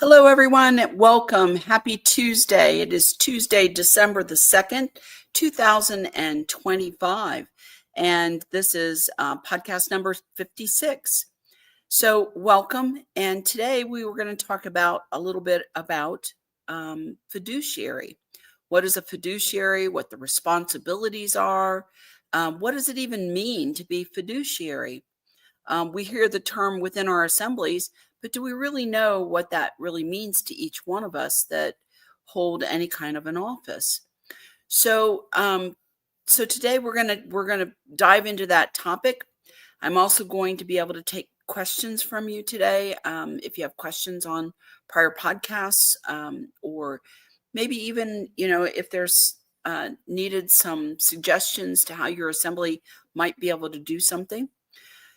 Hello, everyone. Welcome. Happy Tuesday. It is Tuesday, December the 2nd, 2025. And this is podcast number 56. So welcome. And today we were going to talk about a little bit about fiduciary. What is a fiduciary? What the responsibilities are? What does it even mean to be fiduciary? We hear the term within our assemblies, but do we really know what that really means to each one of us that hold any kind of an office? So, so today we're gonna dive into that topic. I'm also going to be able to take questions from you today. If you have questions on prior podcasts, or maybe even if there's needed some suggestions to how your assembly might be able to do something.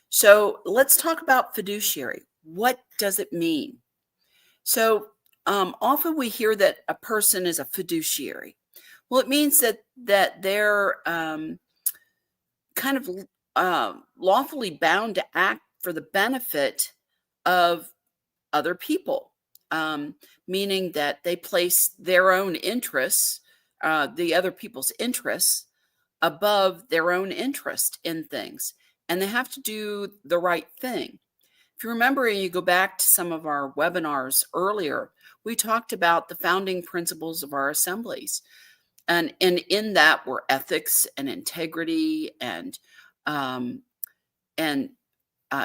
So let's talk about fiduciary. What does it mean? So often we hear that a person is a fiduciary. Well, it means that they're kind of lawfully bound to act for the benefit of other people, meaning that they place their own interests, the other people's interests, above their own interest in things, and they have to do the right thing. If you remember and you go back to some of our webinars earlier, we talked about the founding principles of our assemblies. And in that were ethics and integrity and um, and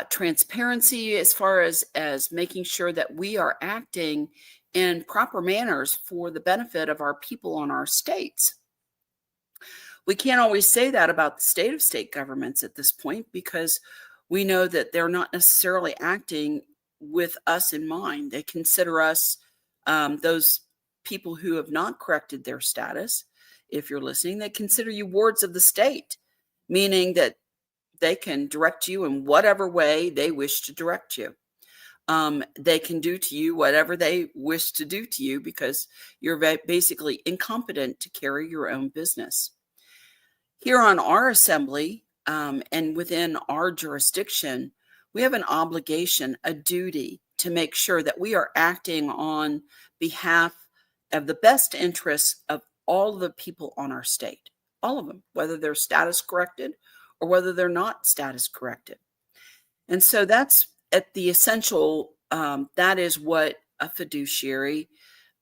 transparency, as far as making sure that we are acting in proper manners for the benefit of our people on our states. We can't always say that about the state governments at this point, because we know that they're not necessarily acting with us in mind. They consider us those people who have not corrected their status. If you're listening, they consider you wards of the state, meaning that they can direct you in whatever way they wish to direct you. They can do to you whatever they wish to do to you because you're basically incompetent to carry your own business. Here on our assembly, and within our jurisdiction, we have an obligation, a duty to make sure that we are acting on behalf of the best interests of all the people on our state, all of them, whether they're status corrected or whether they're not status corrected. And so that's at the essential, that is what a fiduciary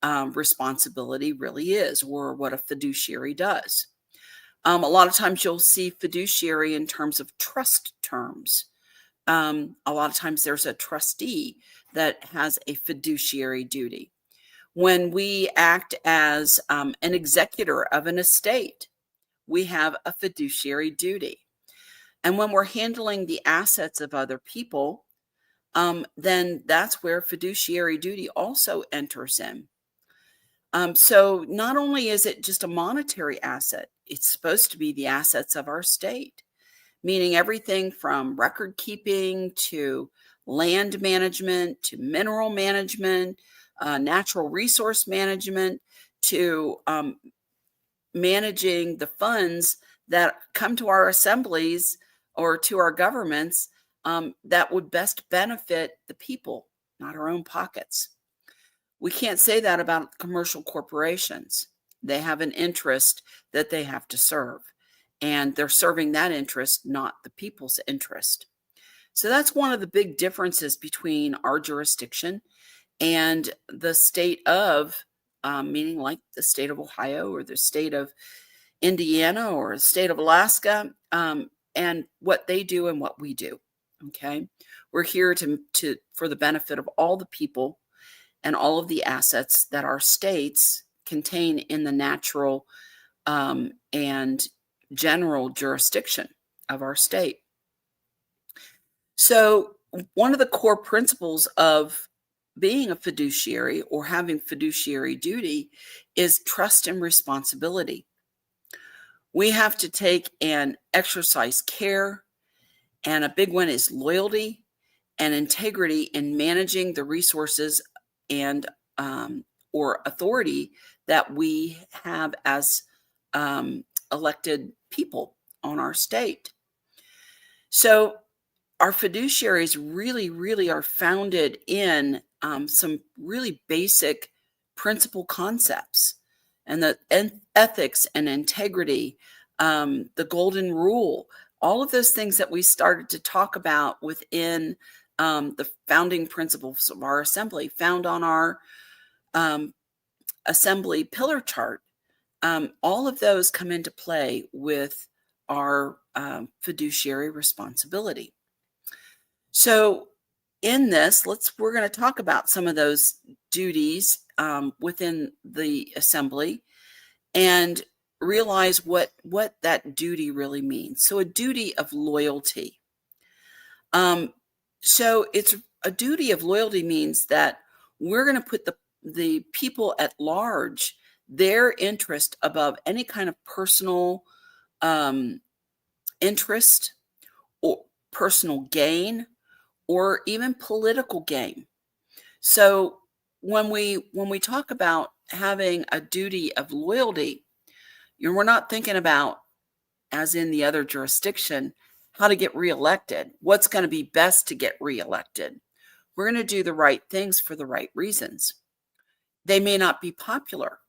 responsibility really is, or what a fiduciary does. A lot of times you'll see fiduciary in terms of trust terms. A lot of times there's a trustee that has a fiduciary duty. When we act as an executor of an estate, we have a fiduciary duty. And when we're handling the assets of other people, then that's where fiduciary duty also enters in. So not only is it just a monetary asset, it's supposed to be the assets of our state, meaning everything from record keeping to land management to mineral management, natural resource management, to managing the funds that come to our assemblies or to our governments, that would best benefit the people, not our own pockets. We can't say that about commercial corporations. They have an interest that they have to serve, and they're serving that interest, not the people's interest. So that's one of the big differences between our jurisdiction and the state of, meaning like the state of Ohio or the state of Indiana or the state of Alaska, and what they do and what we do. Okay, we're here to for the benefit of all the people and all of the assets that our states contain in the natural and general jurisdiction of our state. So one of the core principles of being a fiduciary or having fiduciary duty is trust and responsibility. We have to take and exercise care, and a big one is loyalty and integrity in managing the resources and or authority that we have as elected people on our state. So our fiduciaries really, really are founded in some really basic principle concepts and the ethics and integrity, the golden rule, all of those things that we started to talk about within the founding principles of our assembly, found on our um, assembly pillar chart. All of those come into play with our fiduciary responsibility. So in this, we're going to talk about some of those duties within the assembly and realize what that duty really means. So a duty of loyalty. So it's a duty of loyalty means that we're going to put the people at large, their interest above any kind of personal interest or personal gain or even political gain. So when we talk about having a duty of loyalty, we're not thinking about, as in the other jurisdiction, how to get reelected, what's going to be best to get reelected. We're going to do the right things for the right reasons. They may not be popular,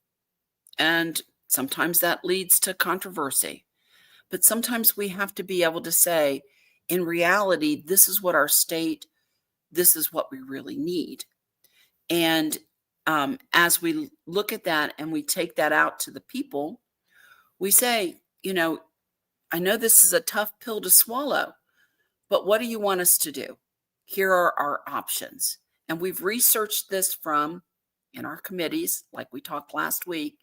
and sometimes that leads to controversy. But sometimes we have to be able to say, in reality, this is what our state, this is what we really need. And as we look at that and we take that out to the people, we say, I know this is a tough pill to swallow, but what do you want us to do? Here are our options. And we've researched this in our committees, like we talked last week,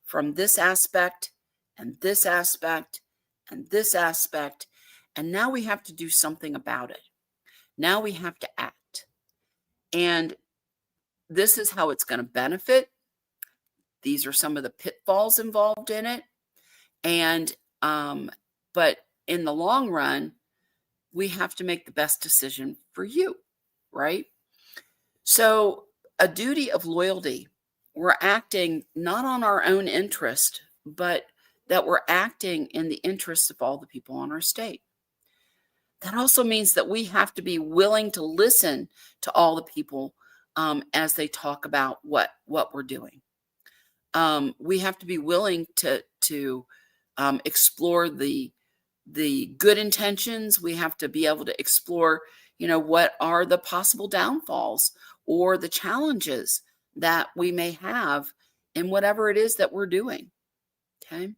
from this aspect and this aspect and this aspect. And now we have to do something about it. Now we have to act. And this is how it's going to benefit. These are some of the pitfalls involved in it. And, but in the long run, we have to make the best decision for you, right? So a duty of loyalty, we're acting not on our own interest, but that we're acting in the interests of all the people on our state. That also means that we have to be willing to listen to all the people as they talk about what we're doing. We have to be willing to explore the good intentions. We have to be able to explore, what are the possible downfalls or the challenges that we may have in whatever it is that we're doing. Okay.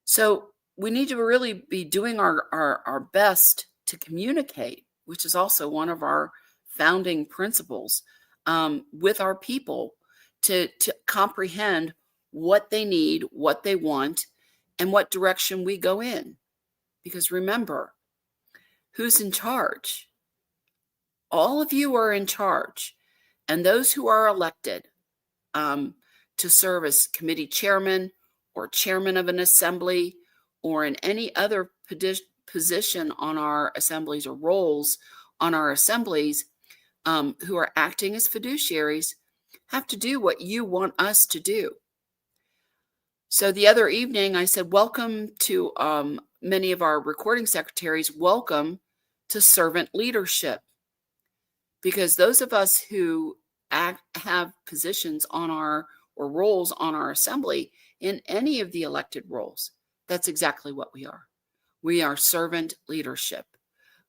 So we need to really be doing our best to communicate, which is also one of our founding principles, with our people to comprehend what they need, what they want, and what direction we go in. Because remember, who's in charge? All of you are in charge. And those who are elected to serve as committee chairman or chairman of an assembly or in any other position on our assemblies or roles on our assemblies, who are acting as fiduciaries, have to do what you want us to do. So the other evening I said, welcome to many of our recording secretaries, welcome to servant leadership. Because those of us who have positions on or roles on our assembly in any of the elected roles, that's exactly what we are. We are servant leadership.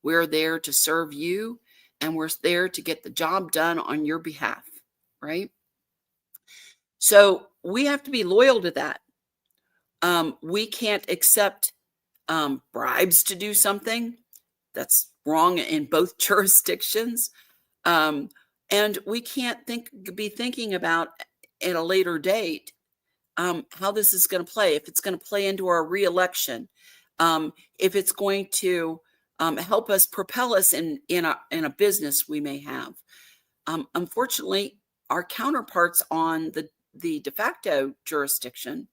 We're there to serve you, and we're there to get the job done on your behalf, right? So we have to be loyal to that. We can't accept bribes to do something. That's wrong in both jurisdictions. And we can't be thinking about at a later date how this is going to play, if it's going to play into our reelection, if it's going to help us propel us in a business we may have. Unfortunately, our counterparts on the de facto jurisdiction,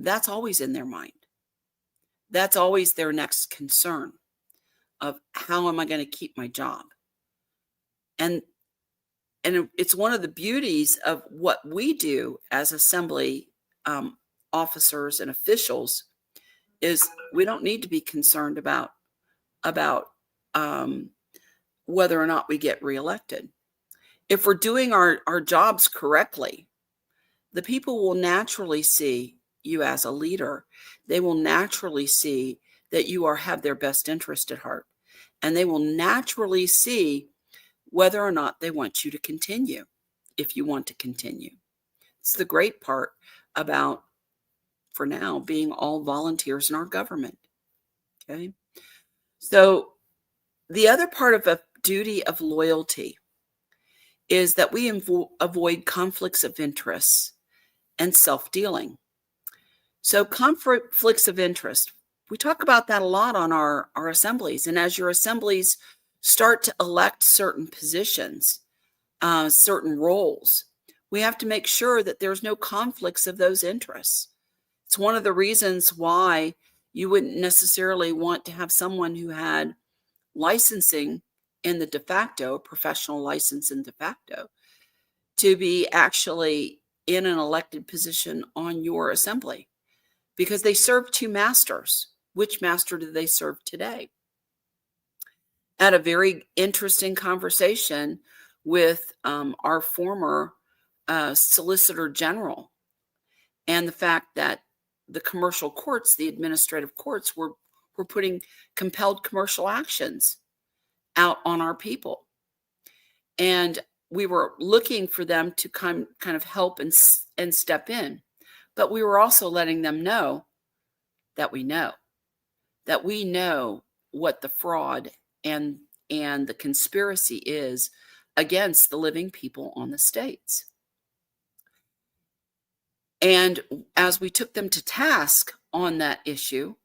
that's always in their mind. That's always their next concern of how am I going to keep my job? And it's one of the beauties of what we do as assembly officers and officials is we don't need to be concerned about about um, whether or not we get reelected. If we're doing our jobs correctly, the people will naturally see you as a leader. They will naturally see that you have their best interest at heart. And they will naturally see whether or not they want you to continue, if you want to continue. It's the great part about, for now, being all volunteers in our government. Okay. So the other part of a duty of loyalty is that we avoid conflicts of interest and self-dealing. So conflicts of interest, we talk about that a lot on our assemblies. And as your assemblies start to elect certain positions, certain roles, we have to make sure that there's no conflicts of those interests. It's one of the reasons why you wouldn't necessarily want to have someone who had licensing in the de facto, professional license in de facto, to be actually in an elected position on your assembly, because they serve two masters. Which master do they serve today? I had a very interesting conversation with our former Solicitor General, and the fact that the commercial courts, the administrative courts, were putting compelled commercial actions out on our people. And we were looking for them to kind of help and step in. But we were also letting them know that we know what the fraud and the conspiracy is against the living people on the states. And as we took them to task on that issue,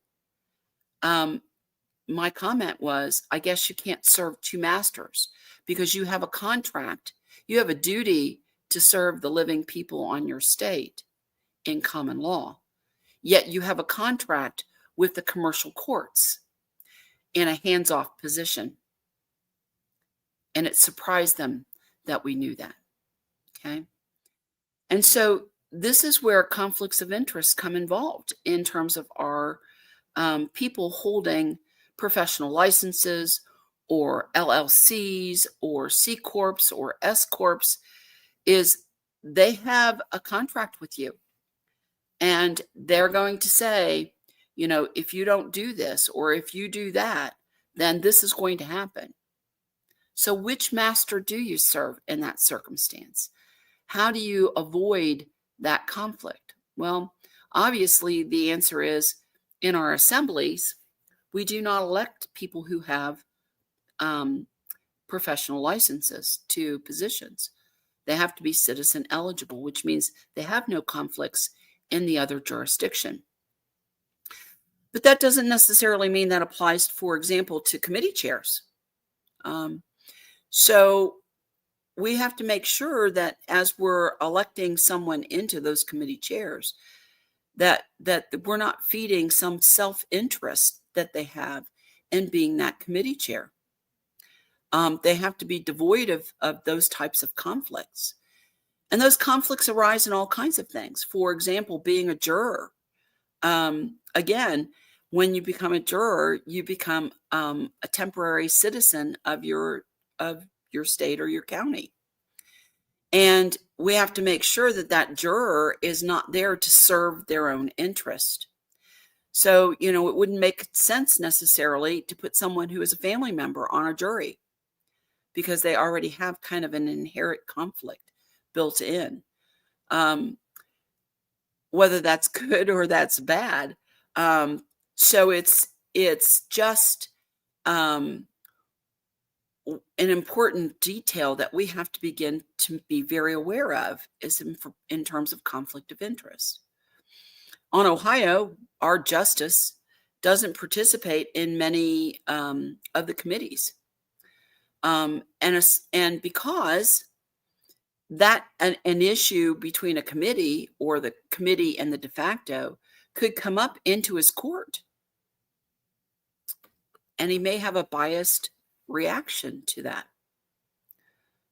my comment was, I guess you can't serve two masters, because you have a contract. You have a duty to serve the living people on your state in common law. Yet you have a contract with the commercial courts in a hands-off position. And it surprised them that we knew that. Okay. And so this is where conflicts of interest come involved in terms of our people holding professional licenses or LLCs or C Corps or S Corps, is they have a contract with you. And they're going to say, if you don't do this or if you do that, then this is going to happen. So which master do you serve in that circumstance? How do you avoid that conflict? Well, obviously the answer is, in our assemblies, we do not elect people who have professional licenses to positions. They have to be citizen eligible, which means they have no conflicts in the other jurisdiction. But that doesn't necessarily mean that applies, for example, to committee chairs. So we have to make sure that as we're electing someone into those committee chairs, that we're not feeding some self-interest that they have in being that committee chair. They have to be devoid of those types of conflicts. And those conflicts arise in all kinds of things. For example, being a juror. Again, when you become a juror, you become a temporary citizen of your state or your county. And we have to make sure that that juror is not there to serve their own interest. So, it wouldn't make sense necessarily to put someone who is a family member on a jury, because they already have kind of an inherent conflict built in. Whether that's good or that's bad. So it's just an important detail that we have to begin to be very aware of, is in terms of conflict of interest. On Ohio, our justice doesn't participate in many of the committees. And because that an issue between a committee or the committee and the de facto could come up into his court, and he may have a biased reaction to that.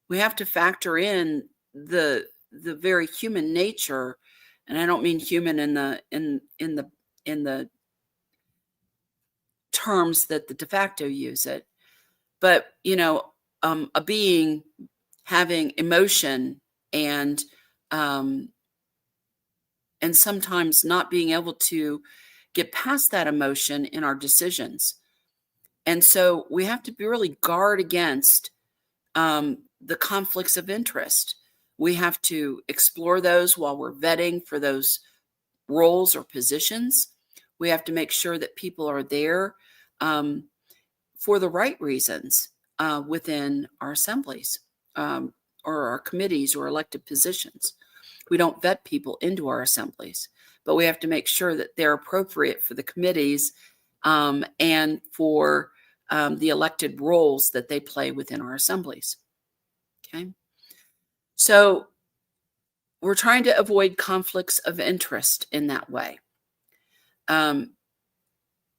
We have to factor in the very human nature, and I don't mean human in the terms that the de facto use it. But, a being having emotion and um, and sometimes not being able to get past that emotion in our decisions. And so we have to be really guard against the conflicts of interest. We have to explore those while we're vetting for those roles or positions. We have to make sure that people are there um, for the right reasons within our assemblies or our committees or elected positions. We don't vet people into our assemblies, but we have to make sure that they're appropriate for the committees and for the elected roles that they play within our assemblies. Okay. So we're trying to avoid conflicts of interest in that way. And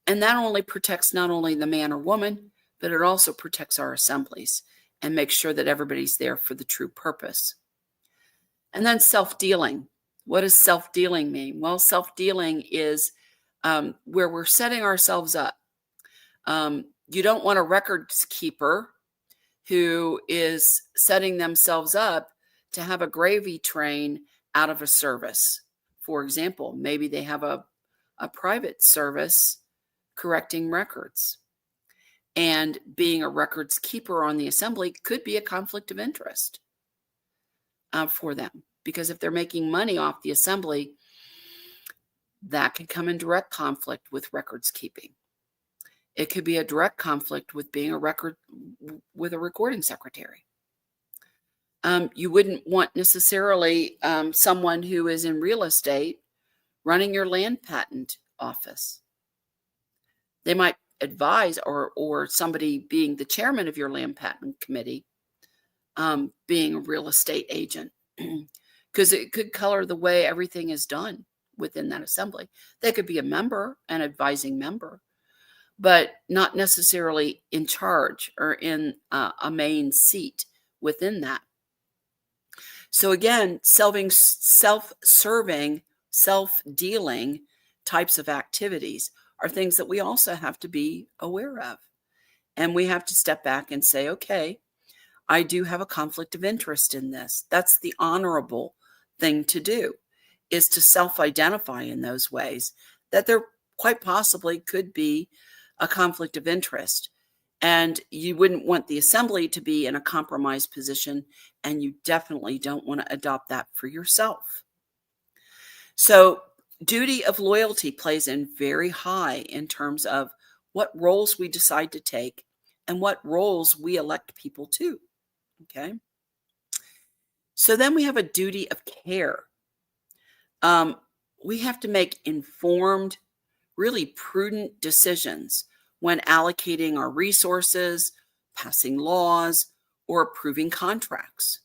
that only protects not only the man or woman, but it also protects our assemblies and makes sure that everybody's there for the true purpose. And then self-dealing. What does self-dealing mean? Well, self-dealing is where we're setting ourselves up. You don't want a records keeper who is setting themselves up to have a gravy train out of a service. For example, maybe they have a private service correcting records. And being a records keeper on the assembly could be a conflict of interest for them. Because if they're making money off the assembly, that can come in direct conflict with records keeping. It could be a direct conflict with being a recording secretary. You wouldn't want necessarily someone who is in real estate running your land patent office. They might advise, or somebody being the chairman of your land patent committee, being a real estate agent, because it could color the way everything is done within that assembly. They could be a member, an advising member, but not necessarily in charge or in a main seat within that. So again, self-serving, self-dealing types of activities are things that we also have to be aware of. And we have to step back and say, okay, I do have a conflict of interest in this. That's the honorable thing to do, is to self-identify in those ways that there quite possibly could be a conflict of interest. And you wouldn't want the assembly to be in a compromised position, and you definitely don't want to adopt that for yourself. So duty of loyalty plays in very high in terms of what roles we decide to take and what roles we elect people to. Okay. So then we have a duty of care. We have to make informed, really prudent decisions when allocating our resources, passing laws, or approving contracts.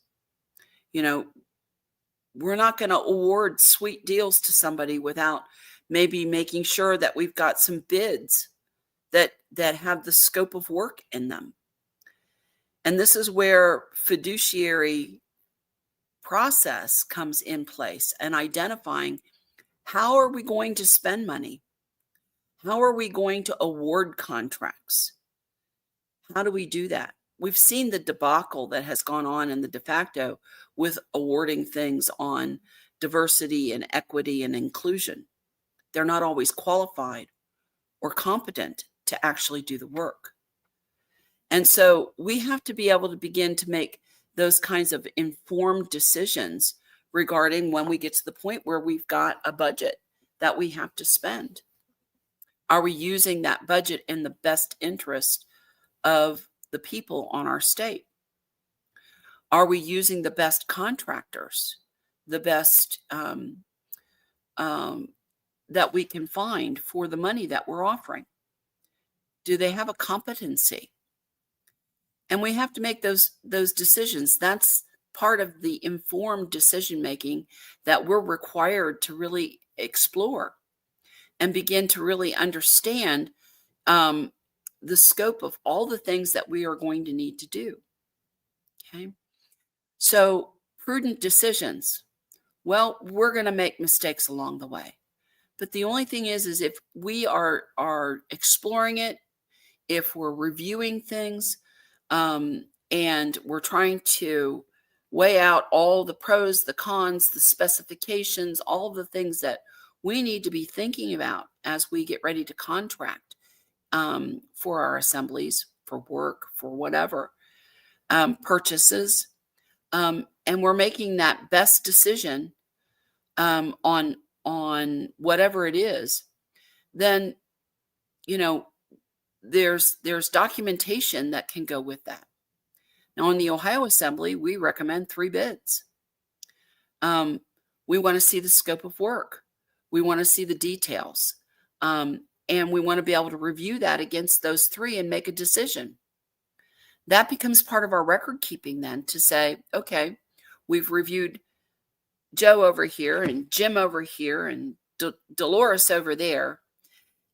We're not going to award sweet deals to somebody without maybe making sure that we've got some bids that have the scope of work in them. And this is where fiduciary process comes in place, and identifying how are we going to spend money? How are we going to award contracts? How do we do that? We've seen the debacle that has gone on in the de facto with awarding things on diversity and equity and inclusion. They're not always qualified or competent to actually do the work. And so we have to be able to begin to make those kinds of informed decisions regarding when we get to the point where we've got a budget that we have to spend. Are we using that budget in the best interest of the people on our state? Are we using the best contractors, the best that we can find for the money that we're offering? Do they have a competency? And we have to make those decisions. That's part of the informed decision making that we're required to really explore and begin to really understand the scope of all the things that we are going to need to do. Okay. So prudent decisions. Well, we're going to make mistakes along the way, But the only thing is if we are exploring it, if we're reviewing things, and we're trying to weigh out all the pros, the cons, the specifications, all of the things that we need to be thinking about as we get ready to contract, for our assemblies, for work, for whatever, purchases, and we're making that best decision, on whatever it is, then you know there's documentation that can go with that. Now, in the Ohio Assembly, we recommend 3 bids. Um, we want to see the scope of work. We want to see the details. And we want to be able to review that against those 3 and make a decision. That becomes part of our record keeping then, to say, okay, we've reviewed Joe over here and Jim over here and Dolores over there,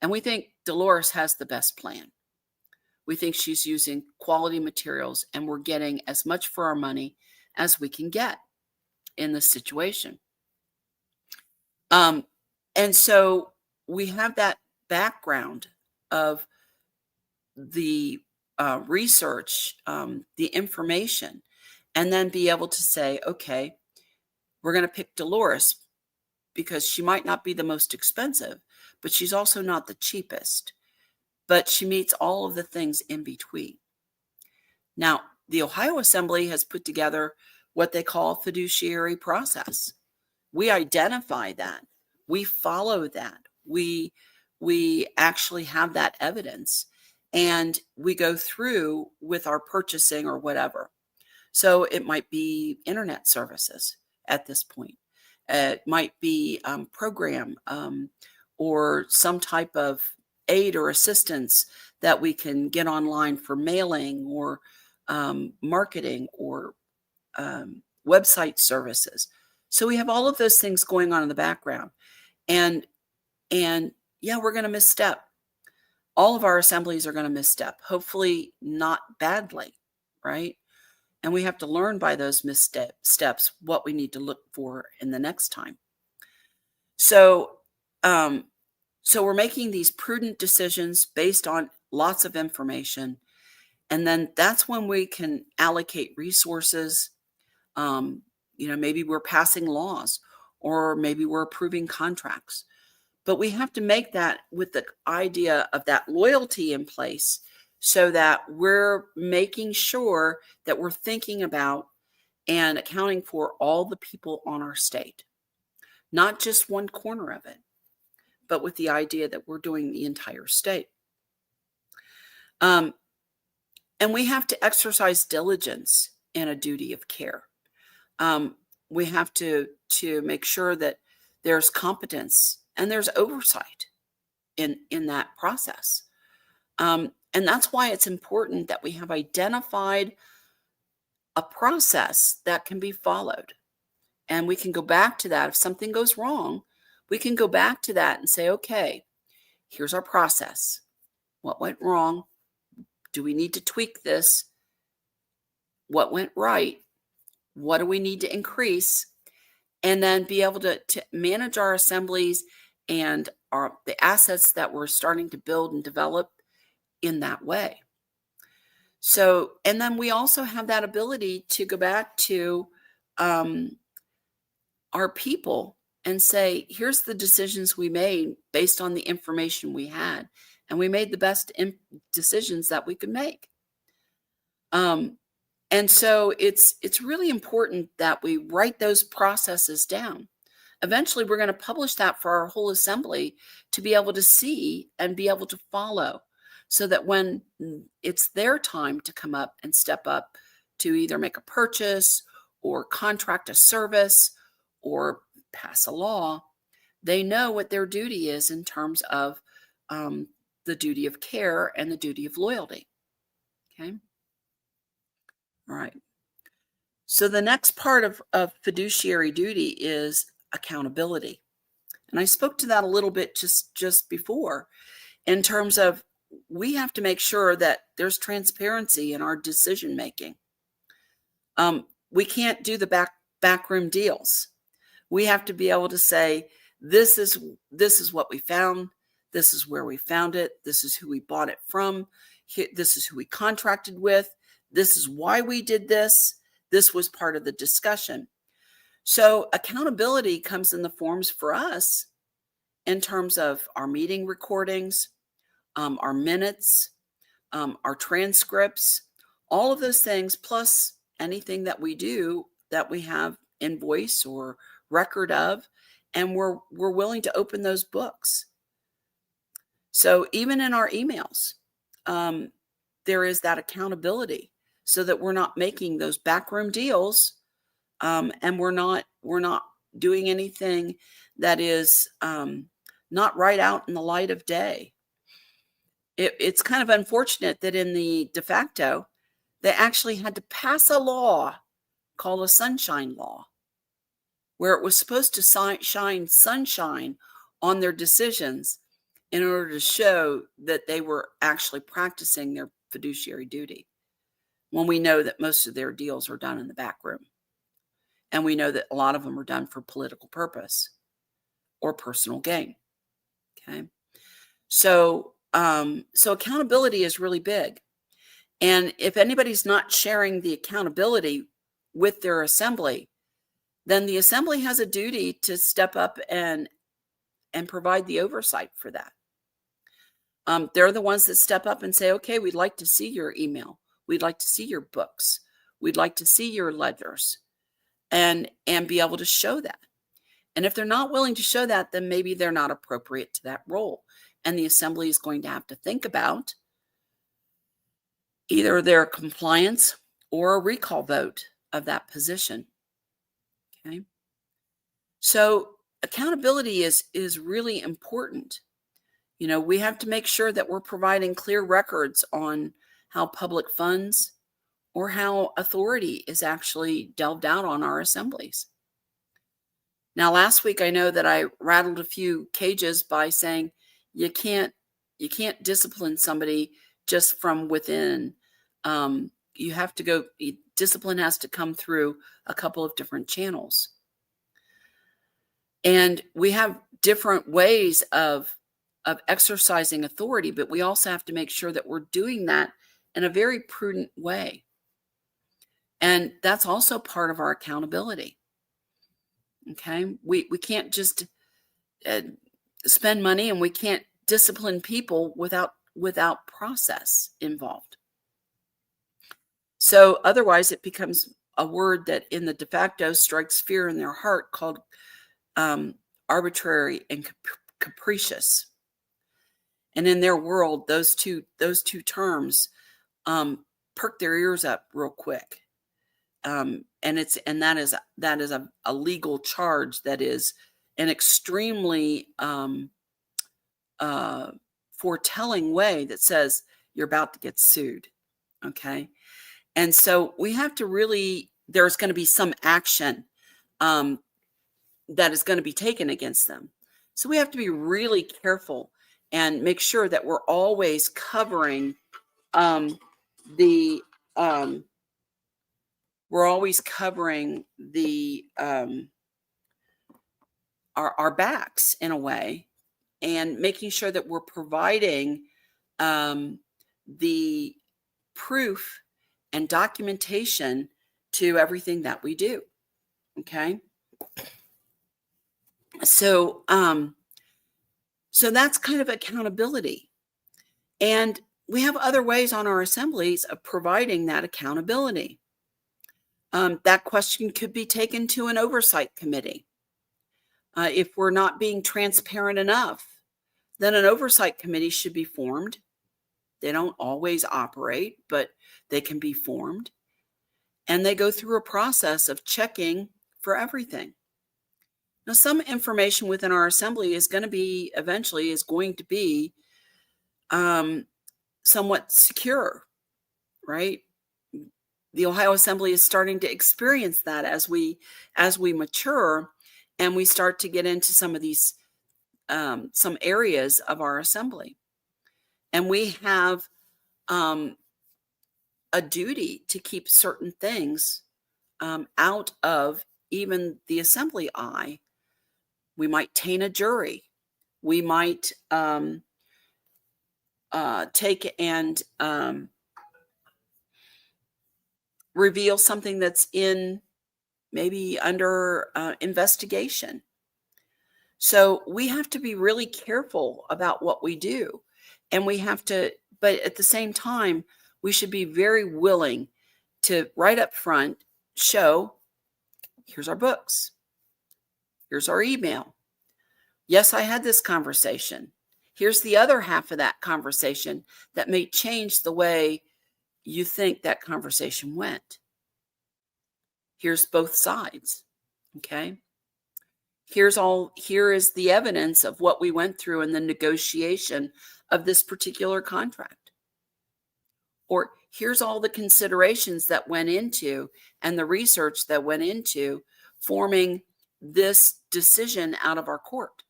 and we think Dolores has the best plan. We think she's using quality materials and we're getting as much for our money as we can get in this situation. And so we have that background of the research, the information, and then be able to say, okay, we're going to pick Dolores because she might not be the most expensive, but she's also not the cheapest, but she meets all of the things in between. Now, the Ohio Assembly has put together what they call a fiduciary process. We identify that. We follow that. We actually have that evidence, and we go through with our purchasing or whatever. So it might be internet services at this point. It might be program, or some type of aid or assistance that we can get online for mailing or marketing or website services. So we have all of those things going on in the background. And yeah, we're going to misstep. All of our assemblies are going to misstep, hopefully not badly, right? And we have to learn by those missteps what we need to look for in the next time. So, so we're making these prudent decisions based on lots of information. And then that's when we can allocate resources. Maybe we're passing laws, or maybe we're approving contracts. But we have to make that with the idea of that loyalty in place, so that we're making sure that we're thinking about and accounting for all the people on our state, not just one corner of it, but with the idea that we're doing the entire state. And we have to exercise diligence and a duty of care. We have to make sure that there's competence and there's oversight in that process. And that's why it's important that we have identified a process that can be followed. And we can go back to that. If something goes wrong, we can go back to that and say, okay, here's our process. What went wrong? Do we need to tweak this? What went right? What do we need to increase? And then be able to manage our assemblies and the assets that we're starting to build and develop in that way. So, and then we also have that ability to go back to our people and say, here's the decisions we made based on the information we had. And we made the best decisions that we could make. And so it's really important that we write those processes down. Eventually, we're going to publish that for our whole assembly to be able to see and be able to follow, so that when it's their time to come up and step up to either make a purchase or contract a service or pass a law, they know what their duty is in terms of the duty of care and the duty of loyalty. Okay. All right. So the next part of fiduciary duty is accountability. And I spoke to that a little bit just before, in terms of we have to make sure that there's transparency in our decision making. We can't do the backroom deals. We have to be able to say, this is what we found. This is where we found it. This is who we bought it from. This is who we contracted with. This is why we did this. This was part of the discussion. So accountability comes in the forms for us in terms of our meeting recordings, our minutes, our transcripts, all of those things, plus anything that we do that we have invoice or record of, and we're willing to open those books. So even in our emails, there is that accountability, so that we're not making those backroom deals, and we're not doing anything that is not right out in the light of day. It's kind of unfortunate that in the de facto, they actually had to pass a law called a sunshine law, where it was supposed to shine sunshine on their decisions in order to show that they were actually practicing their fiduciary duty, when we know that most of their deals are done in the back room. And we know that a lot of them are done for political purpose or personal gain. Okay. So accountability is really big. And if anybody's not sharing the accountability with their assembly, then the assembly has a duty to step up and provide the oversight for that. They're the ones that step up and say, okay, we'd like to see your email. We'd like to see your books. We'd like to see your ledgers, and be able to show that. And if they're not willing to show that, then maybe they're not appropriate to that role. And the assembly is going to have to think about either their compliance or a recall vote of that position. Okay. So accountability is really important. We have to make sure that we're providing clear records on how public funds or how authority is actually delved out on our assemblies. Now, last week, I know that I rattled a few cages by saying you can't discipline somebody just from within. You have to go, discipline has to come through a couple of different channels. And we have different ways of exercising authority, but we also have to make sure that we're doing that in a very prudent way. And that's also part of our accountability. Okay. We can't just spend money, and we can't discipline people without process involved. So otherwise it becomes a word that in the de facto strikes fear in their heart, called arbitrary and capricious. And in their world, those two terms perk their ears up real quick. And that is a legal charge that is an extremely foretelling way that says you're about to get sued. Okay. And so we have to really, there's going to be some action that is going to be taken against them. So we have to be really careful and make sure that we're always covering our backs in a way, and making sure that we're providing the proof and documentation to everything that we do. Okay. So that's kind of accountability. And we have other ways on our assemblies of providing that accountability. That question could be taken to an oversight committee. If we're not being transparent enough, then an oversight committee should be formed. They don't always operate, but they can be formed. And they go through a process of checking for everything. Now, some information within our assembly is going to be somewhat secure, right? The Ohio Assembly is starting to experience that as we mature, and we start to get into some of these some areas of our assembly. And we have a duty to keep certain things out of even the assembly eye, We might taint a jury. We might take and reveal something that's in maybe under investigation. So we have to be really careful about what we do. And we have to, but at the same time, we should be very willing to right up front show, here's our books, here's our email. Yes, I had this conversation. Here's the other half of that conversation that may change the way you think that conversation went. Here's both sides. Okay. Here is the evidence of what we went through in the negotiation of this particular contract. Or here's all the considerations that went into and the research that went into forming this decision out of our court.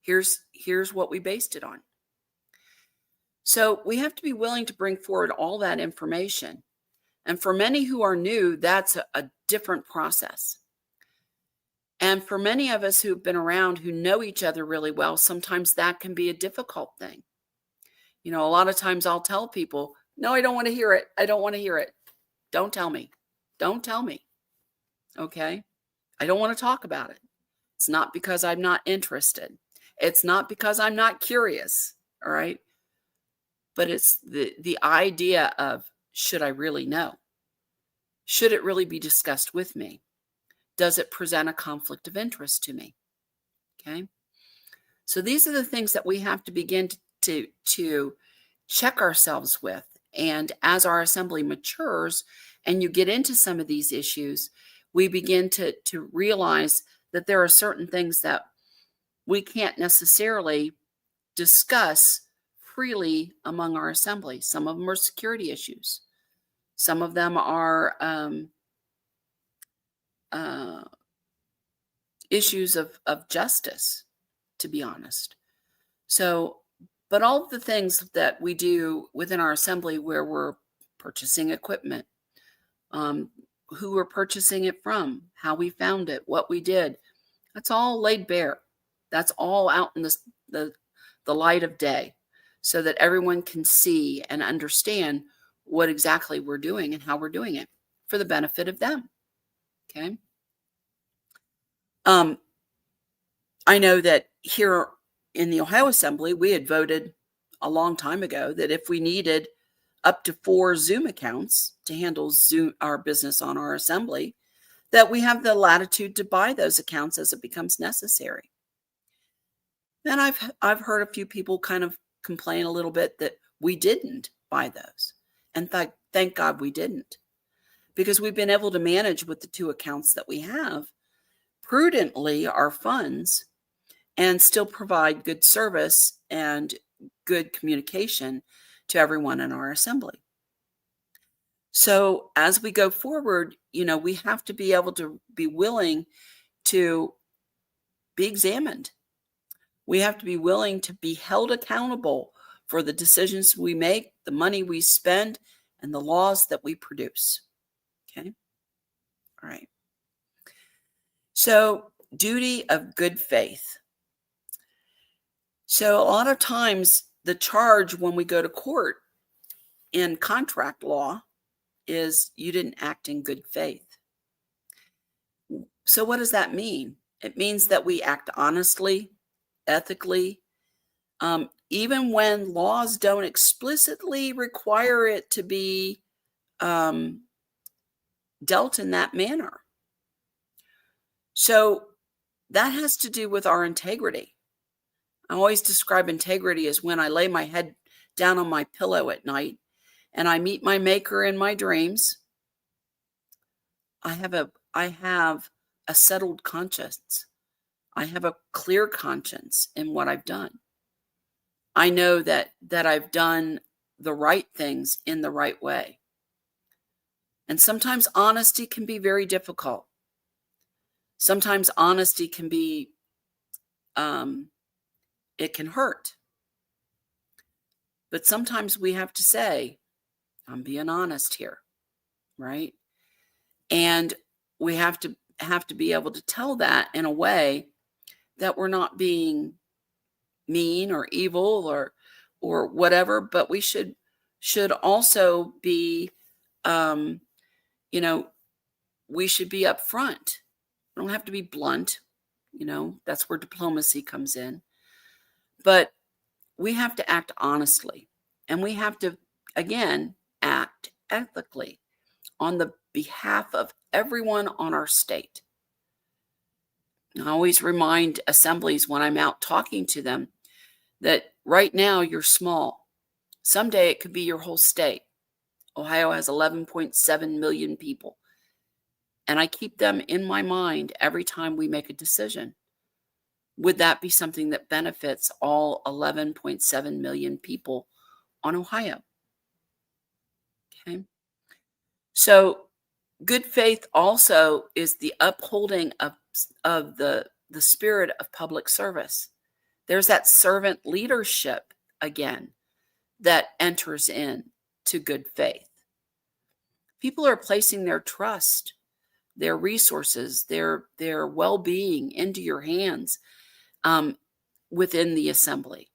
Here's what we based it on. So we have to be willing to bring forward all that information. And for many who are new, that's a different process. And for many of us who've been around, who know each other really well, sometimes that can be a difficult thing. You know, a lot of times I'll tell people, no, I don't want to hear it. I don't want to hear it. Don't tell me. Don't tell me. Okay? I don't want to talk about it. It's not because I'm not interested. It's not because I'm not curious. All right? But it's the idea of, should I really know? Should it really be discussed with me? Does it present a conflict of interest to me? Okay. So these are the things that we have to begin to check ourselves with. And as our assembly matures and you get into some of these issues, we begin to realize that there are certain things that we can't necessarily discuss freely among our assembly. Some of them are security issues. Some of them are issues of justice, to be honest. So, but all of the things that we do within our assembly where we're purchasing equipment, who we're purchasing it from, how we found it, what we did, that's all laid bare. That's all out in the light of day so that everyone can see and understand what exactly we're doing and how we're doing it for the benefit of them. Okay. I know that here in the Ohio Assembly, we had voted a long time ago that if we needed up to 4 Zoom accounts to handle our business on our assembly, that we have the latitude to buy those accounts as it becomes necessary. And I've heard a few people kind of complain a little bit that we didn't buy those. And thank God we didn't, because we've been able to manage with the 2 accounts that we have prudently our funds and still provide good service and good communication to everyone in our assembly. So as we go forward, you know, we have to be able to be willing to be examined. We have to be willing to be held accountable for the decisions we make, the money we spend, and the laws that we produce. Okay? All right. So, duty of good faith. So, a lot of times the charge when we go to court in contract law is you didn't act in good faith. So, what does that mean? It means that we act honestly, ethically, even when laws don't explicitly require it to be dealt in that manner. So that has to do with our integrity. I always describe integrity as when I lay my head down on my pillow at night and I meet my maker in my dreams. I have a settled conscience. I have a clear conscience in what I've done. I know that I've done the right things in the right way. And sometimes honesty can be very difficult. Sometimes honesty can be, it can hurt. But sometimes we have to say, I'm being honest here, right? And we have to have to be able to tell that in a way that we're not being mean or evil or whatever, but we should also be, um, you know, we should be upfront. We don't have to be blunt. That's where diplomacy comes in. But we have to act honestly, and we have to, again, act ethically on the behalf of everyone on our state. I always remind assemblies when I'm out talking to them that right now you're small. Someday it could be your whole state. Ohio has 11.7 million people. And I keep them in my mind every time we make a decision. Would that be something that benefits all 11.7 million people on Ohio? Okay. So good faith also is the upholding of the spirit of public service. There's that servant leadership again that enters in to good faith. People are placing their trust, their resources, their well-being into your hands, um, within the assembly.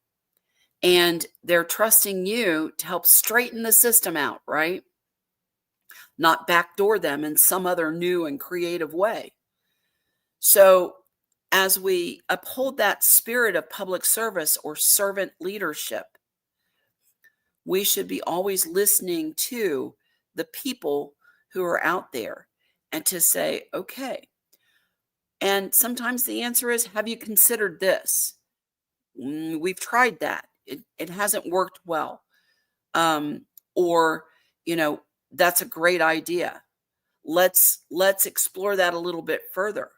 And they're trusting you to help straighten the system out, right? Not backdoor them in some other new and creative way. So, as we uphold that spirit of public service or servant leadership, we should be always listening to the people who are out there and to say, okay. And sometimes the answer is, have you considered this? We've tried that. It hasn't worked well. Um, or, you know, that's a great idea. Let's explore that a little bit further.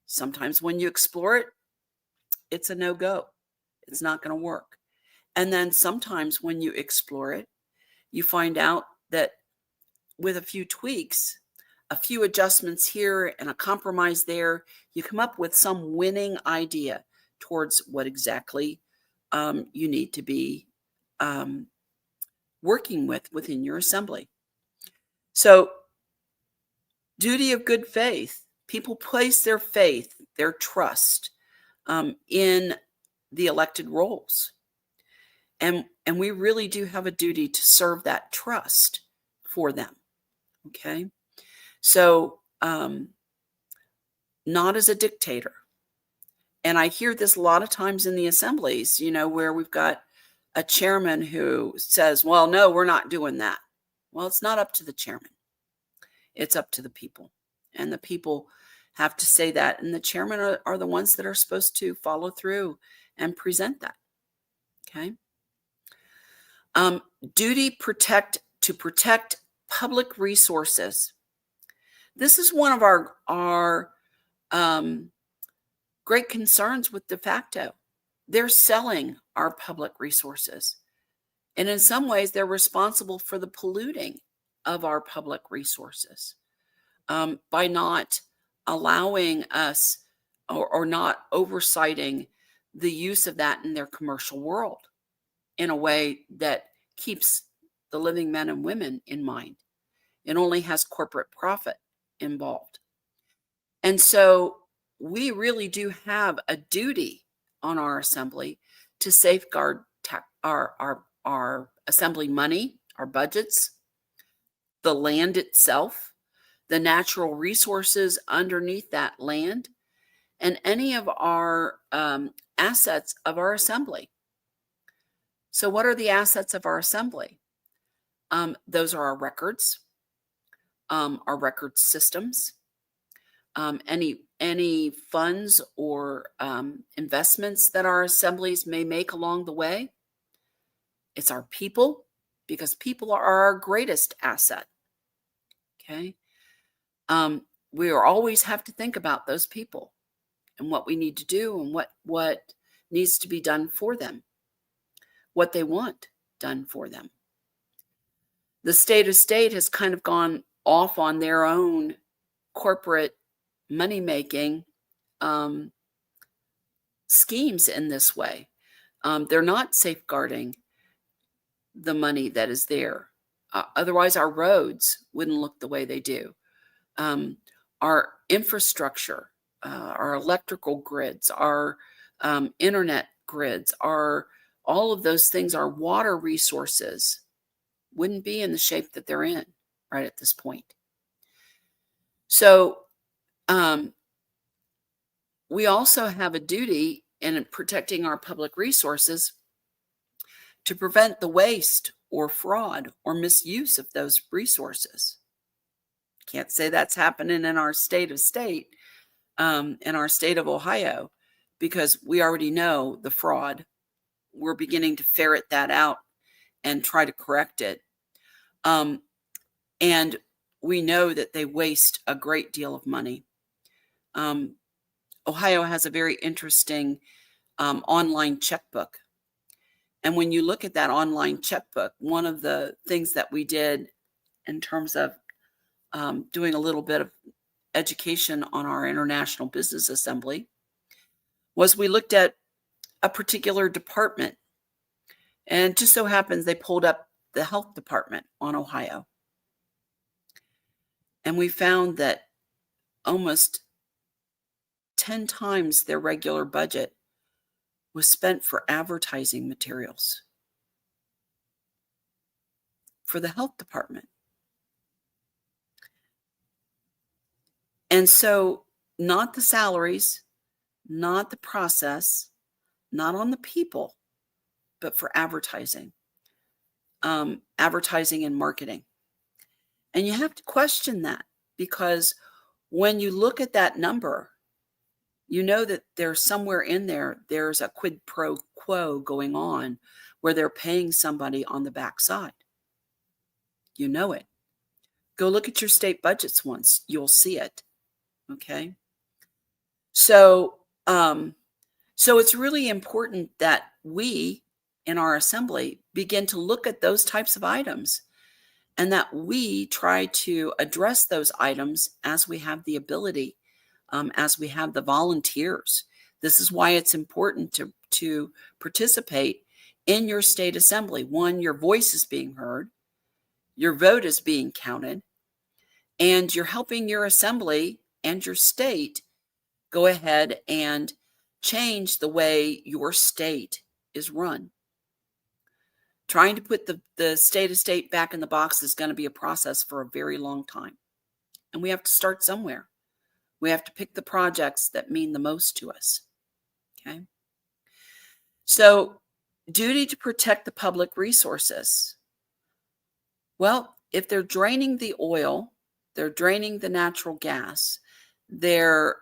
Sometimes when you explore it, it's a no-go. It's not going to work. And then sometimes when you explore it, you find out that with a few tweaks, a few adjustments here and a compromise there, you come up with some winning idea towards what exactly you need to be um, working within your assembly. So, duty of good faith. People place their faith, their trust in the elected roles. And we really do have a duty to serve that trust for them. Okay. So, not as a dictator. And I hear this a lot of times in the assemblies, where we've got a chairman who says, well, no, we're not doing that. Well, it's not up to the chairman. It's up to the people. And the people have to say that. And the chairman are the ones that are supposed to follow through and present that. Okay. Duty to protect public resources. This is one of our great concerns with de facto. They're selling our public resources. And in some ways, they're responsible for the polluting of our public resources by not allowing us or not oversighting the use of that in their commercial world in a way that keeps the living men and women in mind. It only has corporate profit involved. And so we really do have a duty on our assembly to safeguard our assembly money, our budgets, the land itself, the natural resources underneath that land, and any of our assets of our assembly. So what are the assets of our assembly? Those are our records systems, any funds or investments that our assemblies may make along the way. It's our people, because people are our greatest asset. Okay. We always have to think about those people and what we need to do and what needs to be done for them, what they want done for them. The state has kind of gone off on their own corporate money-making schemes in this way. They're not safeguarding the money that is there. Otherwise, our roads wouldn't look the way they do. Our infrastructure, our electrical grids, our internet grids, our all of those things, our water resources wouldn't be in the shape that they're in right at this point. So um, we also have a duty in protecting our public resources to prevent the waste or fraud or misuse of those resources. Can't say that's happening in our state, in our state of Ohio, because we already know the fraud. We're beginning to ferret that out and try to correct it. And we know that they waste a great deal of money. Ohio has a very interesting online checkbook. And when you look at that online checkbook, one of the things that we did in terms of doing a little bit of education on our International Business Assembly was we looked at a particular department. And it just so happens they pulled up the health department on Ohio. And we found that almost 10 times their regular budget was spent for advertising materials for the health department. And so not the salaries, not the process, not on the people, but for advertising, advertising and marketing. And you have to question that, because when you look at that number, you know that there's somewhere in there, there's a quid pro quo going on where they're paying somebody on the backside. You know it. Go look at your state budgets once. You'll see it. Okay. So it's really important that we in our assembly begin to look at those types of items, and that we try to address those items as we have the ability, as we have the volunteers. This is why it's important to participate in your state assembly. One, your voice is being heard, your vote is being counted, and you're helping your assembly and your state go ahead and change the way your state is run. Trying to put the state of state back in the box is going to be a process for a very long time. And we have to start somewhere. We have to pick the projects that mean the most to us. Okay. So, duty to protect the public resources. Well, if they're draining the oil, they're draining the natural gas, they're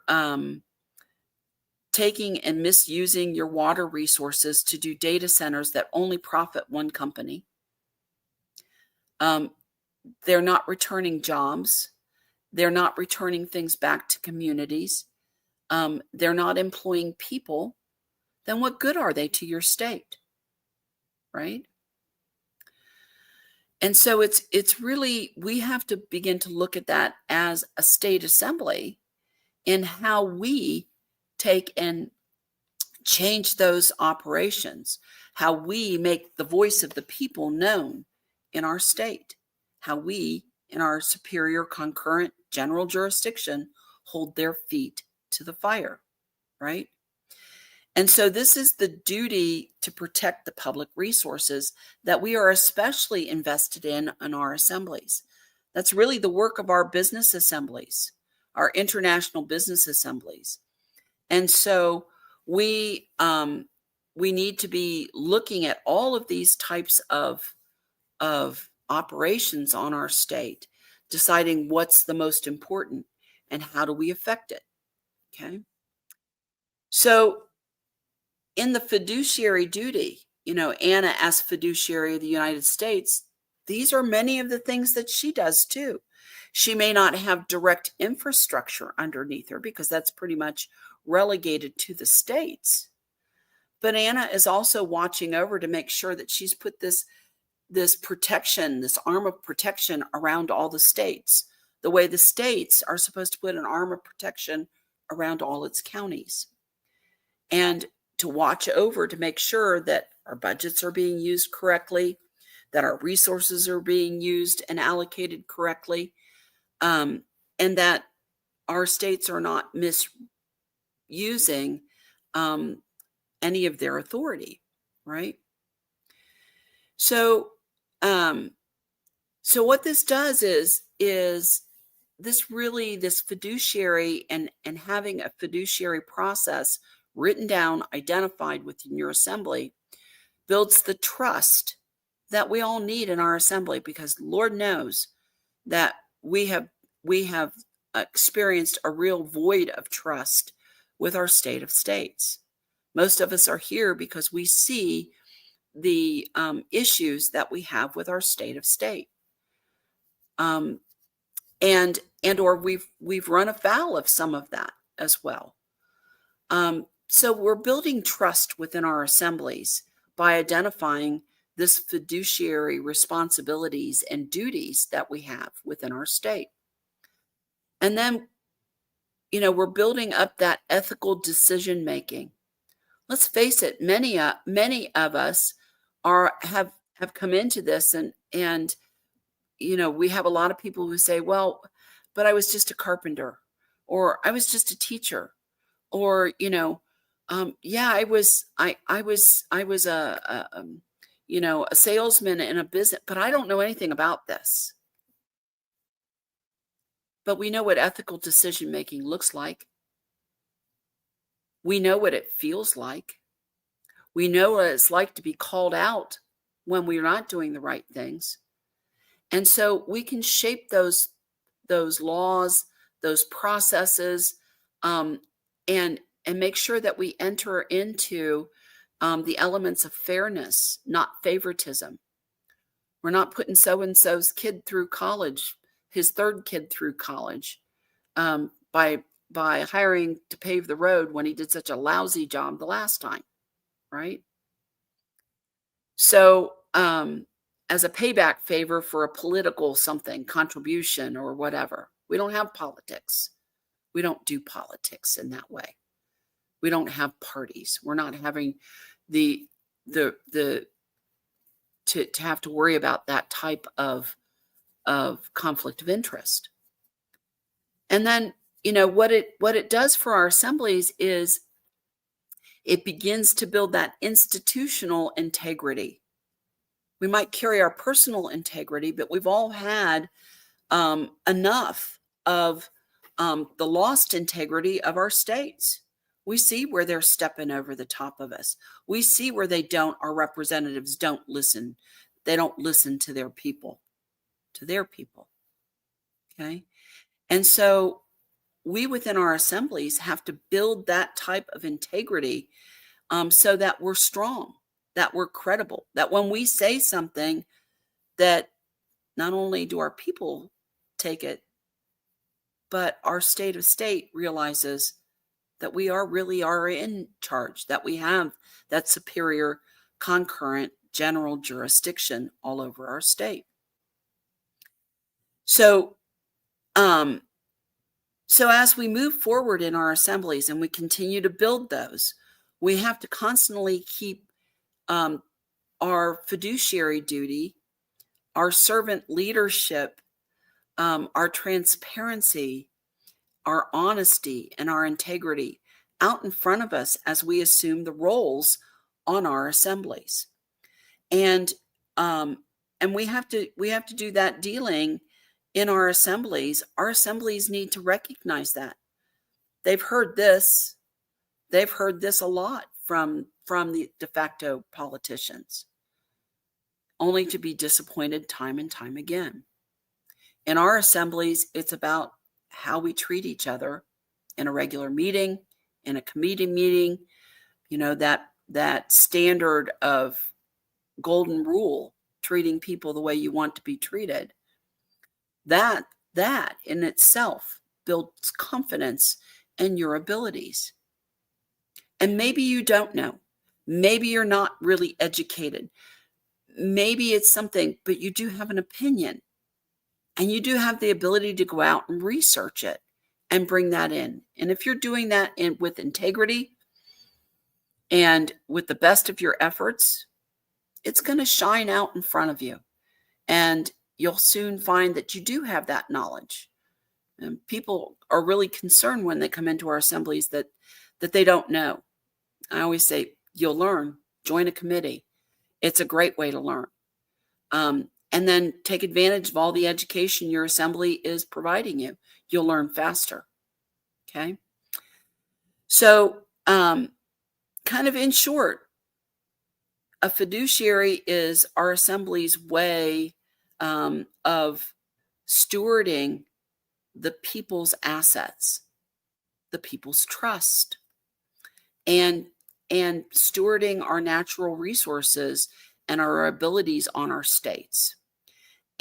taking and misusing your water resources to do data centers that only profit one company. They're not returning jobs. They're not returning things back to communities. They're not employing people. Then what good are they to your state? Right? And so it's really, we have to begin to look at that as a state assembly in how we take and change those operations, how we make the voice of the people known in our state, how we, in our superior concurrent general jurisdiction, hold their feet to the fire, right? And so this is the duty to protect the public resources that we are especially invested in our assemblies. That's really the work of our business assemblies, our international business assemblies. And so we need to be looking at all of these types of operations on our state, deciding what's the most important and how do we affect it. Okay. So in the fiduciary duty, Anna, as fiduciary of the United States, these are many of the things that she does too. She may not have direct infrastructure underneath her because that's pretty much relegated to the states. But Anna is also watching over to make sure that she's put this protection, this arm of protection around all the states, the way the states are supposed to put an arm of protection around all its counties. And to watch over to make sure that our budgets are being used correctly, that our resources are being used and allocated correctly, and that our states are not misusing um, any of their authority, right? So, um, so what this does is this fiduciary and having a fiduciary process written down, identified within your assembly, builds the trust that we all need in our assembly, because Lord knows that we have experienced a real void of trust with our state of states. Most of us are here because we see the issues that we have with our state of state, um, and or we've run afoul of some of that as well. So we're building trust within our assemblies by identifying this fiduciary responsibilities and duties that we have within our state. And then, we're building up that ethical decision making. Let's face it, many of us have come into this, and we have a lot of people who say, well, but I was just a carpenter, or I was just a teacher, or yeah, I was a salesman in a business, but I don't know anything about this. But we know what ethical decision making looks like. We know what it feels like. We know what it's like to be called out when we're not doing the right things. And so we can shape those laws, those processes, um, and make sure that we enter into the elements of fairness, not favoritism. We're not putting so and so's kid through college, his third kid through college, by hiring to pave the road when he did such a lousy job the last time, right? So, as a payback favor for a political something, contribution or whatever, we don't have politics. We don't do politics in that way. We don't have parties. We're not having the the to have to worry about that type of conflict of interest. And then, what it does for our assemblies is it begins to build that institutional integrity. We might carry our personal integrity, but we've all had enough of the lost integrity of our states. We see where they're stepping over the top of us. We see where our representatives don't listen. They don't listen to their people, Okay. And so we within our assemblies have to build that type of integrity, so that we're strong, that we're credible, that when we say something, that not only do our people take it, but our state of state realizes that we really are in charge, that we have that superior, concurrent, general jurisdiction all over our state. So, um, so as we move forward in our assemblies and we continue to build those, we have to constantly keep um, our fiduciary duty, our servant leadership, our transparency, our honesty, and our integrity out in front of us as we assume the roles on our assemblies. And and we have to do that dealing in our assemblies. Our assemblies need to recognize that. They've heard this. They've heard this a lot from the de facto politicians, only to be disappointed time and time again. In our assemblies, it's about how we treat each other in a regular meeting, in a committee meeting, that standard of golden rule, treating people the way you want to be treated. That in itself builds confidence in your abilities. And maybe you don't know. Maybe you're not really educated. Maybe it's something, but you do have an opinion. And you do have the ability to go out and research it and bring that in. And if you're doing that with integrity and with the best of your efforts, it's going to shine out in front of you. And you'll soon find that you do have that knowledge. And people are really concerned when they come into our assemblies that they don't know. I always say, you'll learn. Join a committee. It's a great way to learn. And then take advantage of all the education your assembly is providing you. You'll learn faster. Okay. So, kind of in short, a fiduciary is our assembly's way of stewarding the people's assets, the people's trust, and stewarding our natural resources and our abilities on our states.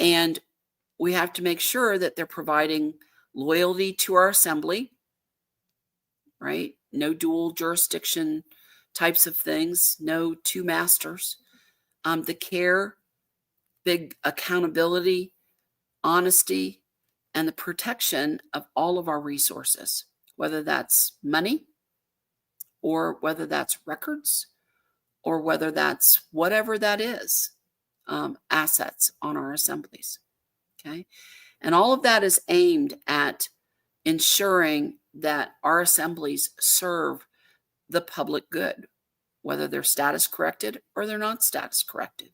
And we have to make sure that they're providing loyalty to our assembly, right? No dual jurisdiction types of things, no two masters. The care, big accountability, honesty, and the protection of all of our resources, whether that's money or whether that's records or whether that's whatever that is, assets on our assemblies. Okay. And all of that is aimed at ensuring that our assemblies serve the public good, whether they're status corrected or they're not status corrected.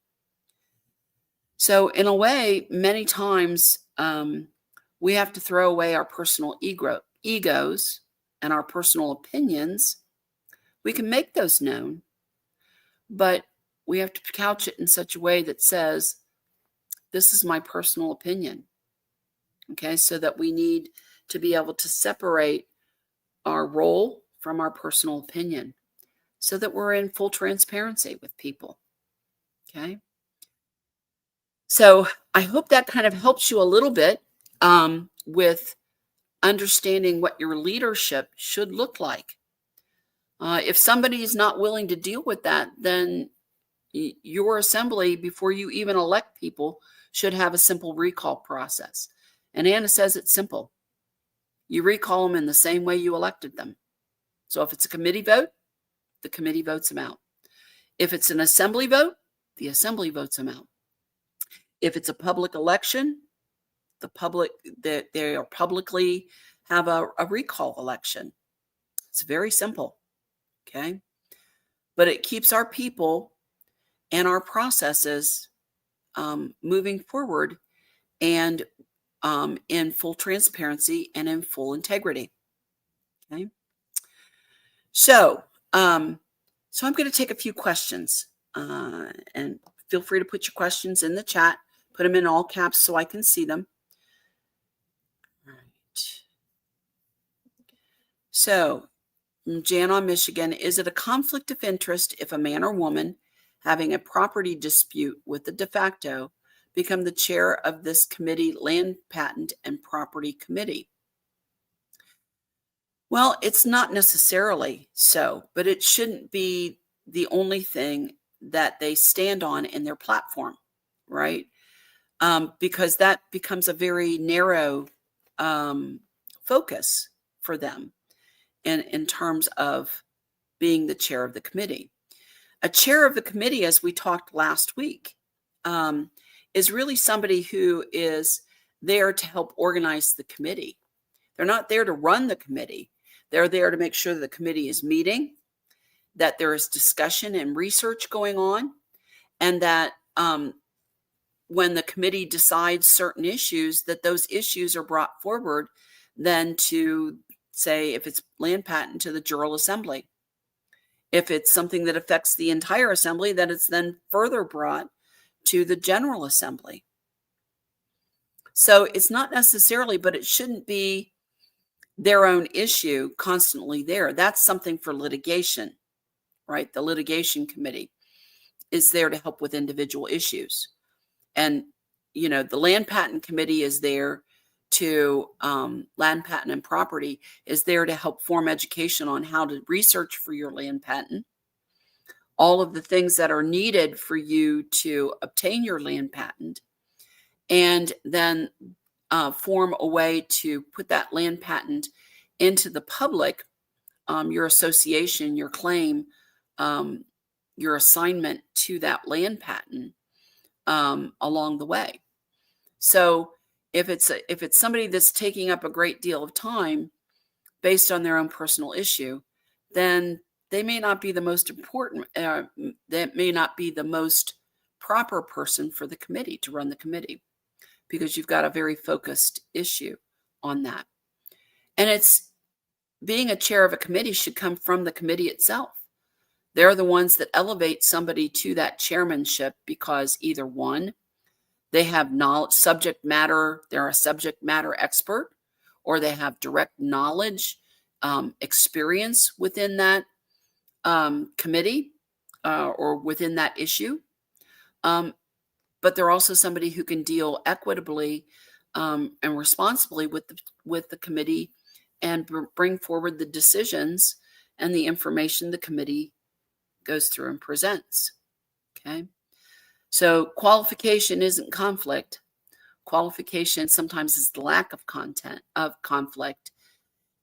So, in a way, many times we have to throw away our personal egos and our personal opinions. We can make those known, but we have to couch it in such a way that says, this is my personal opinion. Okay, so that we need to be able to separate our role from our personal opinion so that we're in full transparency with people. Okay. So I hope that kind of helps you a little bit with understanding what your leadership should look like. If somebody is not willing to deal with that, then your assembly, before you even elect people, should have a simple recall process. And Anna says it's simple. You recall them in the same way you elected them. So if it's a committee vote, the committee votes them out. If it's an assembly vote, the assembly votes them out. If it's a public election, they are publicly have a recall election. It's very simple. Okay. But it keeps our people and our processes moving forward and in full transparency and in full integrity. Okay. So I'm going to take a few questions and feel free to put your questions in the chat. Put them in all caps so I can see them. All right. So, Jan on Michigan, is it a conflict of interest if a man or woman having a property dispute with the de facto become the chair of this committee, Land, Patent, and Property Committee? Well, it's not necessarily so, but it shouldn't be the only thing that they stand on in their platform, right? Because that becomes a very narrow focus for them in terms of being the chair of the committee. A chair of the committee, as we talked last week, is really somebody who is there to help organize the committee. They're not there to run the committee. They're there to make sure that the committee is meeting, that there is discussion and research going on, and that when the committee decides certain issues, that those issues are brought forward then to, say, if it's land patent, to the General Assembly. If it's something that affects the entire assembly, that it's then further brought to the General Assembly. So it's not necessarily, but it shouldn't be their own issue constantly there. That's something for litigation, right? The litigation committee is there to help with individual issues. And, the land patent committee is there to, land patent and property is there to help form education on how to research for your land patent, all of the things that are needed for you to obtain your land patent, and then form a way to put that land patent into the public, your association, your claim, your assignment to that land patent along the way. So if it's somebody that's taking up a great deal of time based on their own personal issue, then they may not be the most important, that may not be the most proper person for the committee to run the committee, because you've got a very focused issue on that. And it's being a chair of a committee should come from the committee itself. They're the ones that elevate somebody to that chairmanship because either one, they have knowledge, subject matter, they're a subject matter expert, or they have direct knowledge, experience within that committee or within that issue. But they're also somebody who can deal equitably and responsibly with the committee and bring forward the decisions and the information the committee goes through and presents. Okay. So qualification isn't conflict. Qualification sometimes is the lack of conflict,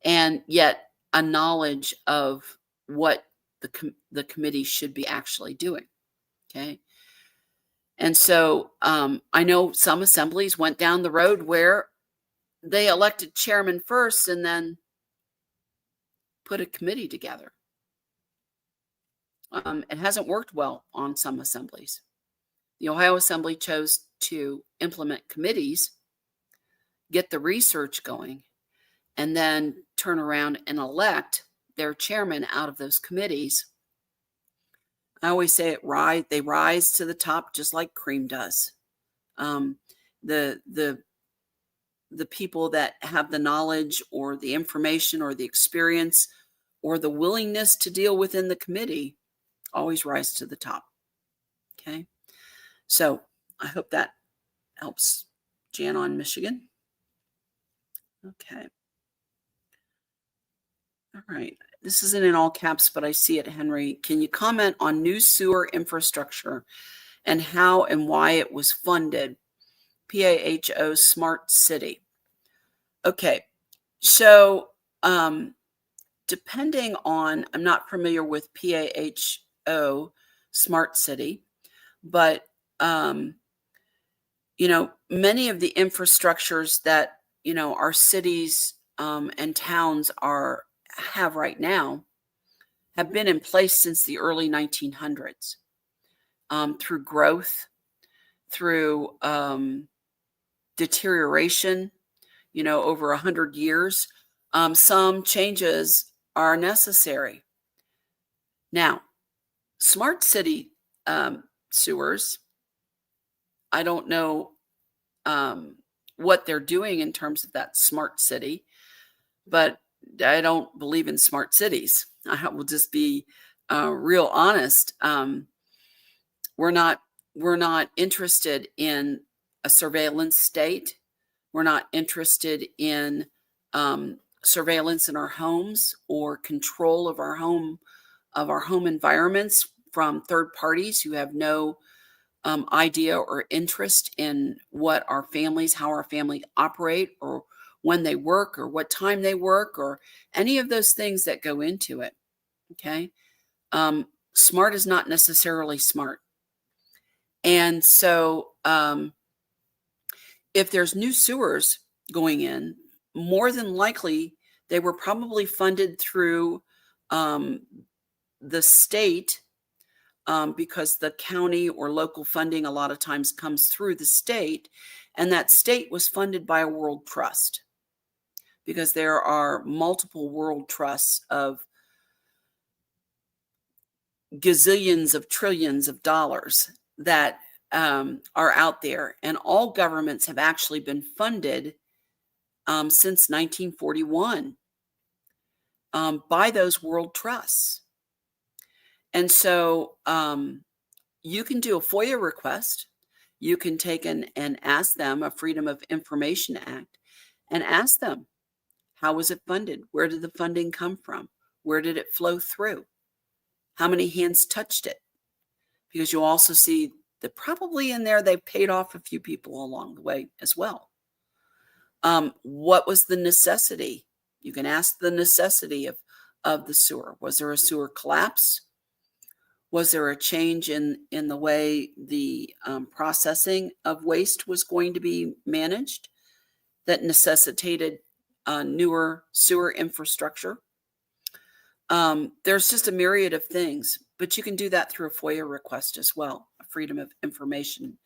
and yet a knowledge of what the committee should be actually doing. Okay. And so I know some assemblies went down the road where they elected chairman first and then put a committee together. It hasn't worked well on some assemblies. The Ohio Assembly chose to implement committees, get the research going, and then turn around and elect their chairman out of those committees. I always say they rise to the top just like cream does. The people that have the knowledge or the information or the experience or the willingness to deal within the committee always rise to the top. Okay. So I hope that helps Jan on Michigan. Okay. All right. This isn't in all caps, but I see it, Henry. Can you comment on new sewer infrastructure and how and why it was funded? PAHO Smart City. Okay. So depending on, I'm not familiar with PAHO Smart City, but many of the infrastructures that our cities and towns have right now have been in place since the early 1900s, through growth, through deterioration, over 100 years. Some changes are necessary. Now, smart city sewers, I don't know what they're doing in terms of that smart city, but I don't believe in smart cities. I will just be real honest. We're not interested in a surveillance state. We're not interested in surveillance in our homes or control of our home environments from third parties who have no idea or interest in how our family operate, or when they work, or what time they work, or any of those things that go into it. Okay. Smart is not necessarily smart. And so if there's new sewers going in, more than likely they were probably funded through the state, because the county or local funding a lot of times comes through the state, and that state was funded by a world trust, because there are multiple world trusts of gazillions of trillions of dollars that are out there, and all governments have actually been funded since 1941 by those world trusts. And so you can do a FOIA request. You can take and ask them, a Freedom of Information Act, and ask them, how was it funded? Where did the funding come from? Where did it flow through? How many hands touched it? Because you'll also see that probably in there they paid off a few people along the way as well. What was the necessity? You can ask the necessity of the sewer. Was there a sewer collapse? Was there a change in the way the processing of waste was going to be managed? that necessitated newer sewer infrastructure. There's just a myriad of things, but you can do that through a FOIA request as well, a Freedom of Information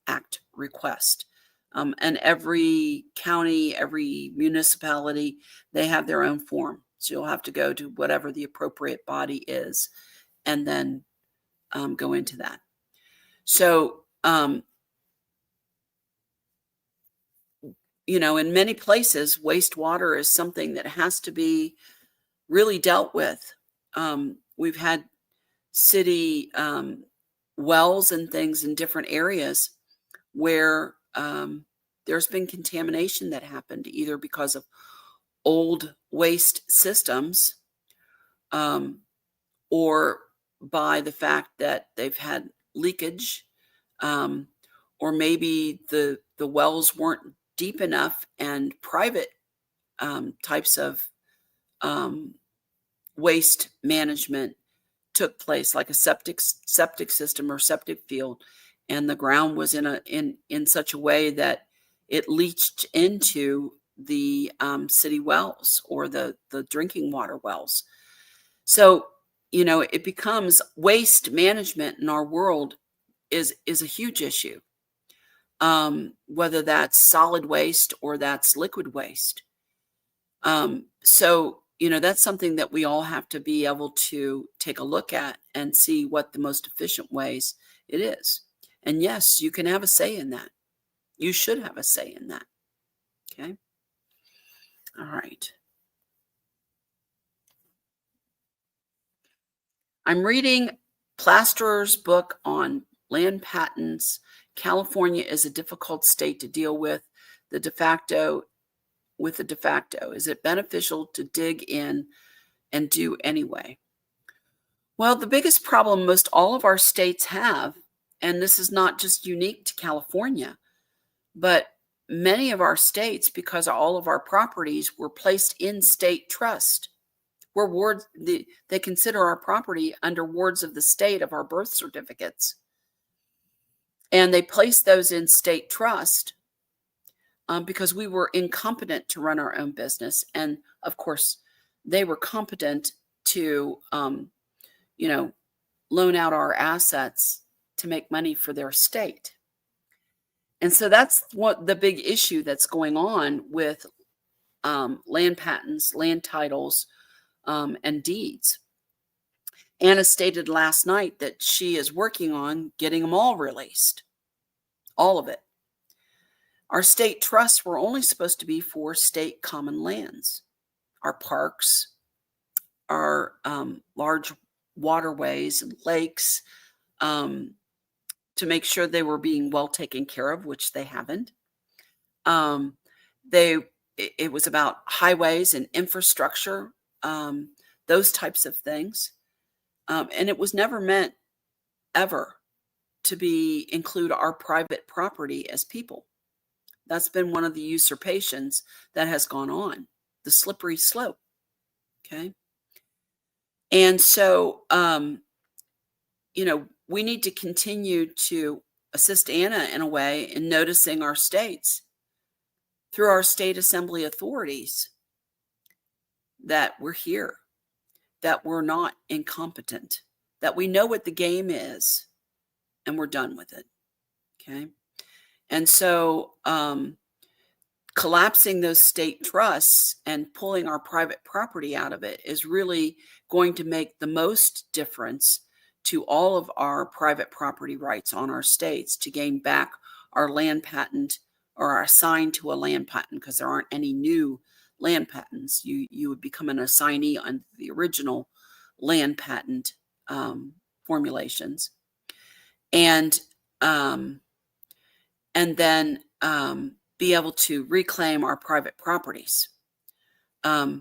Act request. And every county, every municipality, they have their own form. So you'll have to go to whatever the appropriate body is and then go into that. So, in many places, wastewater is something that has to be really dealt with. We've had city wells and things in different areas where there's been contamination that happened either because of old waste systems or by the fact that they've had leakage, or maybe the wells weren't deep enough and private types of waste management took place, like a septic system or septic field, and the ground was in such a way that it leached into the city wells or the drinking water wells. So it becomes waste management in our world is a huge issue, whether that's solid waste or that's liquid waste. So that's something that we all have to be able to take a look at and see what the most efficient ways it is. And yes, you can have a say in that. You should have a say in that. Okay. All right. I'm reading Plasterer's book on land patents. California is a difficult state to deal with. The de facto Is it beneficial to dig in and do anyway? Well, the biggest problem most all of our states have, and this is not just unique to California, but many of our states, because all of our properties were placed in state trust, we're wards, they consider our property under wards of the state of our birth certificates. And they placed those in state trust because we were incompetent to run our own business. And of course, they were competent to, loan out our assets to make money for their state. And so that's what the big issue that's going on with land patents, land titles, and deeds. Anna stated last night that she is working on getting them all released, all of it. Our state trusts were only supposed to be for state common lands, our parks, our large waterways and lakes, to make sure they were being well taken care of, which they haven't. It was about highways and infrastructure, those types of things. And it was never meant ever to include our private property as people. That's been one of the usurpations that has gone on, the slippery slope. Okay. And so, we need to continue to assist Anna in a way in noticing our states through our state assembly authorities that we're here, that we're not incompetent, that we know what the game is and we're done with it. Okay. And so collapsing those state trusts and pulling our private property out of it is really going to make the most difference to all of our private property rights on our states to gain back our land patent or are assigned to a land patent, because there aren't any new land patents. You would become an assignee under the original land patent formulations. And then be able to reclaim our private properties that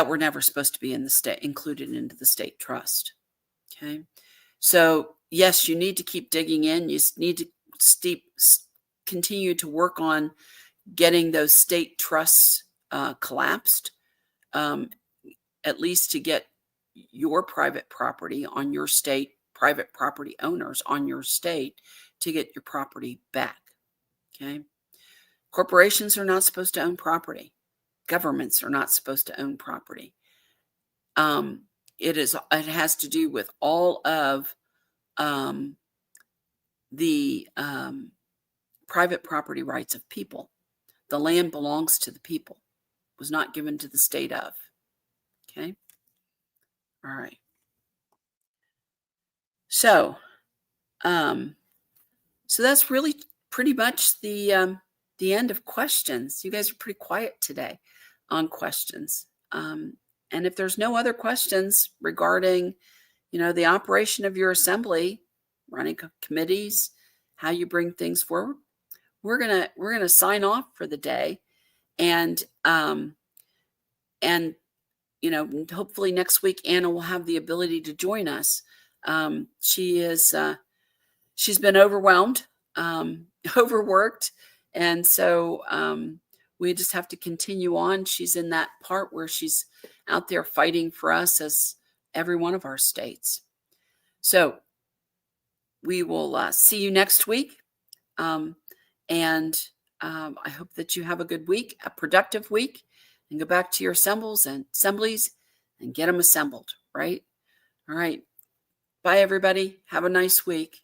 were never supposed to be in the state, included into the state trust. Okay. So yes, you need to keep digging in. You need to continue to work on getting those state trusts collapsed, at least to get your private property on your state, private property owners on your state to get your property back. Okay. Of Corporations are not supposed to own property. Governments are not supposed to own property. It has to do with all of the private property rights of people. The land belongs to the people. It was not given to the state of. Okay. All right. So, so that's really pretty much the end of questions. You guys are pretty quiet today on questions. And if there's no other questions regarding, the operation of your assembly, running committees, how you bring things forward, we're gonna sign off for the day, and hopefully next week Anna will have the ability to join us. She's been overwhelmed, overworked, and so we just have to continue on. She's in that part where she's out there fighting for us as every one of our states. So we will see you next week. And I hope that you have a good week, a productive week, and go back to your assemblies and get them assembled, right? All right. Bye, everybody. Have a nice week.